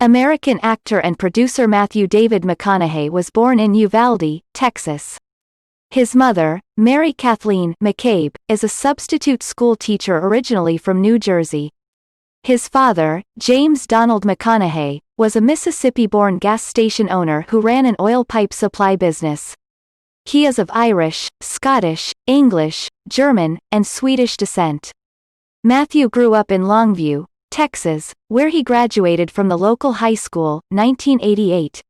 American actor and producer Matthew David McConaughey was born in Uvalde, Texas. His mother, Mary Kathleen McCabe, is a substitute school teacher originally from New Jersey. His father, James Donald McConaughey, was a Mississippi-born gas station owner who ran an oil pipe supply business. He is of Irish, Scottish, English, German, and Swedish descent. Matthew grew up in Longview, Texas, where he graduated from the local high school, 1988.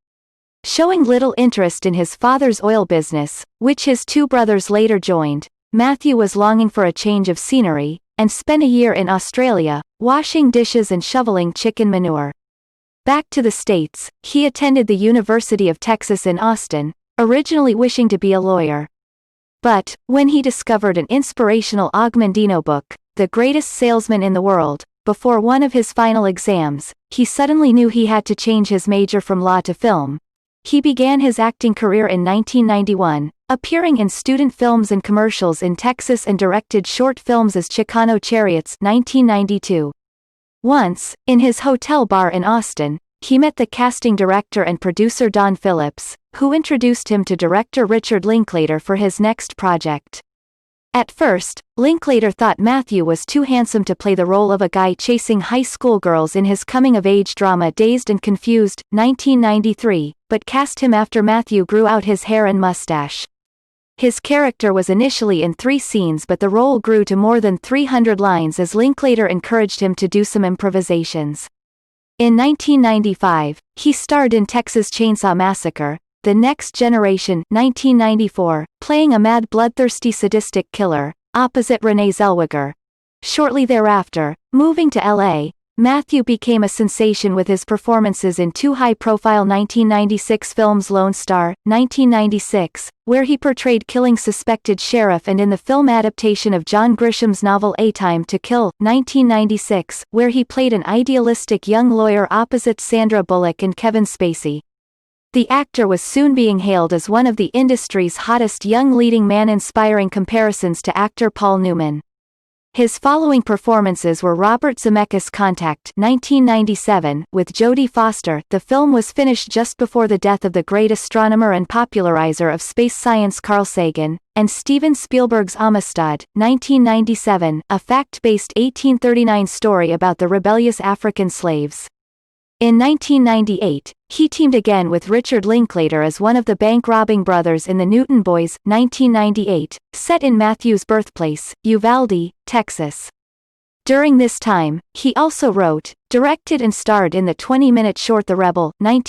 Showing little interest in his father's oil business, which his two brothers later joined, Matthew was longing for a change of scenery, and spent a year in Australia, washing dishes and shoveling chicken manure. Back to the States, he attended the University of Texas in Austin, originally wishing to be a lawyer. But, when he discovered an inspirational Ogmandino book, The Greatest Salesman in the World, before one of his final exams, he suddenly knew he had to change his major from law to film. He began his acting career in 1991, appearing in student films and commercials in Texas and directed short films as Chicano Chariots 1992. Once, in his hotel bar in Austin, he met the casting director and producer Don Phillips, who introduced him to director Richard Linklater for his next project. At first, Linklater thought Matthew was too handsome to play the role of a guy chasing high school girls in his coming-of-age drama Dazed and Confused, 1993, but cast him after Matthew grew out his hair and mustache. His character was initially in 3 scenes, but the role grew to more than 300 lines as Linklater encouraged him to do some improvisations. In 1995, he starred in Texas Chainsaw Massacre, The Next Generation, 1994, playing a mad bloodthirsty sadistic killer, opposite Renee Zellweger. Shortly thereafter, moving to L.A., Matthew became a sensation with his performances in 2 high-profile 1996 films Lone Star, 1996, where he portrayed killing suspected sheriff, and in the film adaptation of John Grisham's novel A Time to Kill, 1996, where he played an idealistic young lawyer opposite Sandra Bullock and Kevin Spacey. The actor was soon being hailed as one of the industry's hottest young leading man, inspiring comparisons to actor Paul Newman. His following performances were Robert Zemeckis' Contact 1997 with Jodie Foster. The film was finished just before the death of the great astronomer and popularizer of space science Carl Sagan, and Steven Spielberg's Amistad 1997, a fact-based 1839 story about the rebellious African slaves. In 1998, he teamed again with Richard Linklater as one of the bank-robbing brothers in The Newton Boys, 1998, set in Matthew's birthplace, Uvalde, Texas. During this time, he also wrote, directed and starred in the 20-minute short The Rebel,